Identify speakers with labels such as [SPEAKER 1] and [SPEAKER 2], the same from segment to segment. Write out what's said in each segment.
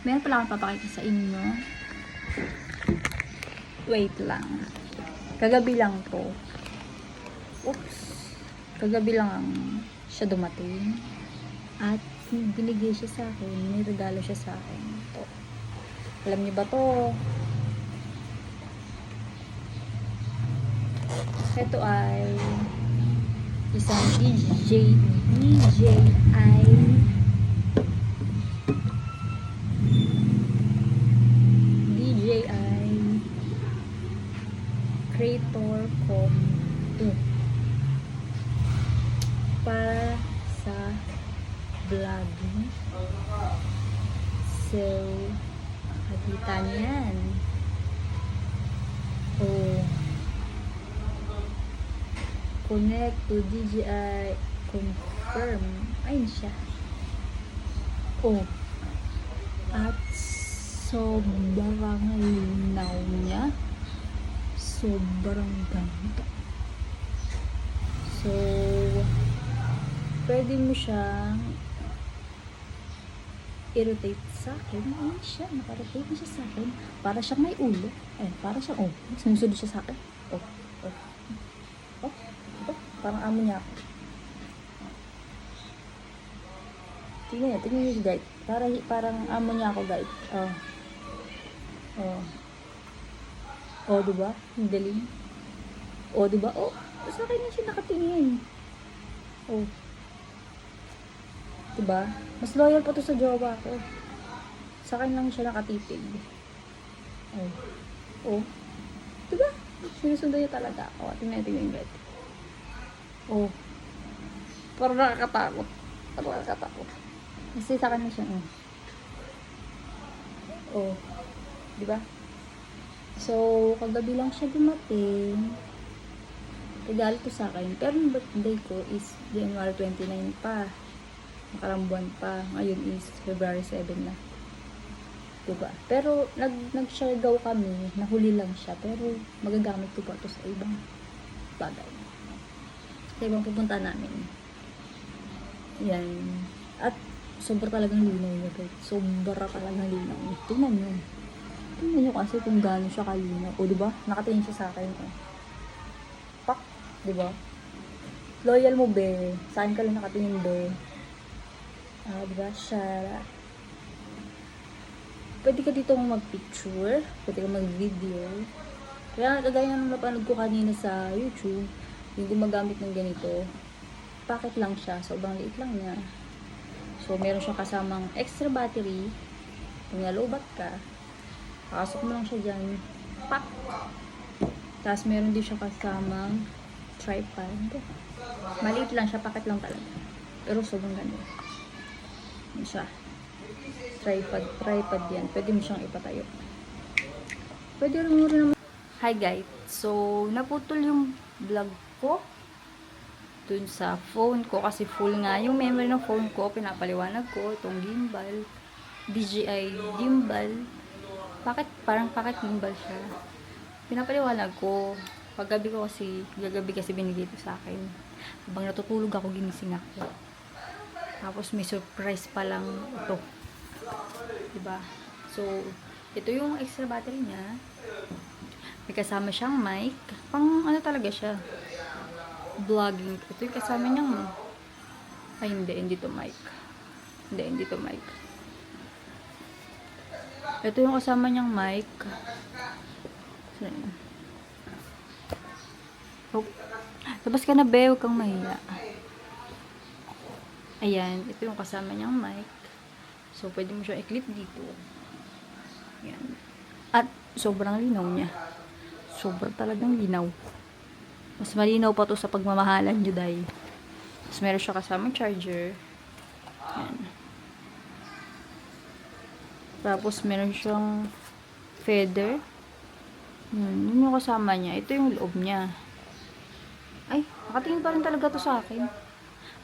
[SPEAKER 1] Meron pala akong papakita sa inyo. Wait lang. Kagabi lang to. Oops. Kagabi lang siya dumating. At binigay siya sa akin. May regalo siya sa akin. To. Alam niyo ba to? Ito ay isang DJI Creator Com 2 para sa vlogging. So, nakita niyan. Oh, connect to DJI confirm. Ayun siya. Oh, at sobrang linaw niya. Sobrang ganda. So, pwede mo siyang i-rotate sa akin. Ayun siya, naka-rotate na siya sa akin. Para siyang may ulo. Ayun, para siyang, oh, sinusunod siya sa akin. Oh, oh, oh, oh, parang amo niya ako. Tingnan niyo guys. Parang amo niya ako guys. Oh, oh. Oh, diba? Ang galing. Oh, diba? Oh, sa akin na siya nakatingin. Oh. Diba? Mas loyal pa to sa jowa ko. Sa akin lang siya nakatitig. Oh. Oh. Diba? Sinusundan niya talaga. Oh, tingnan guys. Oh. Parang nakakatakot. Kasi sa akin na siya. Oh. Diba? So, kagabi lang siya dumating. Regalo to sa akin. Pero yung birthday ko is January 29 pa. Nakarang buwan pa. Ngayon is February 7 na. Diba? Pero, nag-share daw kami. Nahuli lang siya. Pero, magagamit ko pa to sa ibang bagay. Sa ibang pupunta namin. Yan. At, sobra talagang linaw niya, guys. Sobra talagang linaw niya. Tingnan nyo. Tingnan nyo kasi kung gaano siya kalinaw. O, diba? Nakatingin siya sa akin. Pak. Diba? Loyal mo, be. Sa akin ka lang nakatingin, be. Diba? Siya. Pwede ka dito mag-picture. Pwede ka mag-video. Kaya, kagaya ng napanood ko kanina sa YouTube, yung gumagamit ng ganito, packet lang siya. Sobrang liit lang niya. So, meron siyang kasamang extra battery. Kung nalobat ka, pakasok mo lang siya dyan. Pak! Tapos meron din siya kasamang tripod. Maliit lang siya, packet lang talaga. Pero sobrang ganda. Yan siya. Tripod yan. Pwede mo siyang ipatayo. Pwede rin mo rin naman. Hi guys. So, naputol yung vlog ko dun sa phone ko kasi full nga yung memory ng phone ko. Pinapaliwanag ko itong gimbal. DJI gimbal. Parang packet gimbal siya. Pinapaliwanag ko. Gagabi kasi binigay ito sa akin. Habang natutulog ako, ginising ako. Tapos may surprise pa lang ito. Diba? So, ito yung extra battery niya. May kasama siyang mic. Pang ano talaga siya. Vlogging. Ito yung kasama niyang ay hindi to mic. Hindi to mic. Ito yung kasama niyang mic. So, labas ka na, be. Huwag kang mahiya. Ayan. Ito yung kasama niyang mic. So, pwede mo siya i-clip dito. Ayan. At, sobrang linaw niya. Sobrang talagang linaw. Mas malinaw pa to sa pagmamahalan nyo, dahil. Tapos, meron siya kasamang charger. Ayan. Tapos, meron siyang feather. Yun yung kasama niya. Ito yung loob niya. Ay, nakatingin pa rin talaga to sa akin.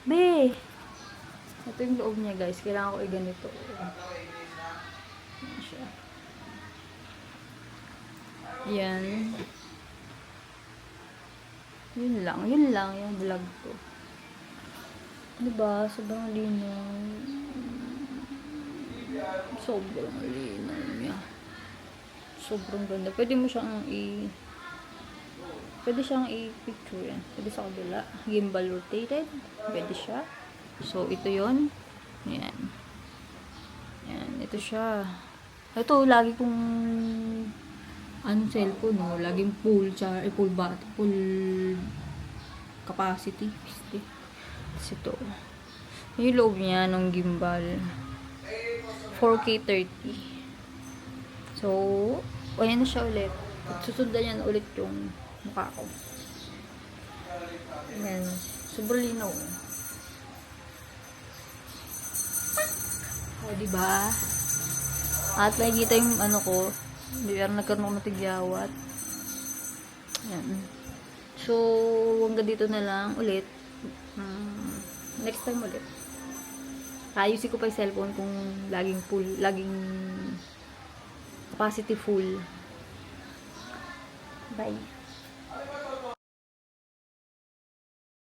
[SPEAKER 1] Be! Ito yung loob niya, guys. Kailangan ko i-ganito. Yan siya. Yan. Yun lang yung vlog ko. Diba? Sobrang linaw. Sobrang linaw niya. Sobrang ganda. Pwede mo siyang pwede siyang i-picture yan. Pwede sa kabila. Gimbal rotated. Pwede siya. So, ito yon. Yan. Yan. Ito siya. Ito, lagi kong cellphone, no? Laging full capacity. Tapos ito. Yung loob niya ng gimbal. 4K 30. So, ayan na siya ulit. Susundan niya na ulit yung mukha ko. Ayan. Sobrang linaw. O, diba? At nakikita yung ko. Pero nagkaroon ako matigyawat. Ayan. So, hanggang dito na lang ulit. Next time ulit. Ayusin ko pa yung cellphone kung laging capacity full. Bye.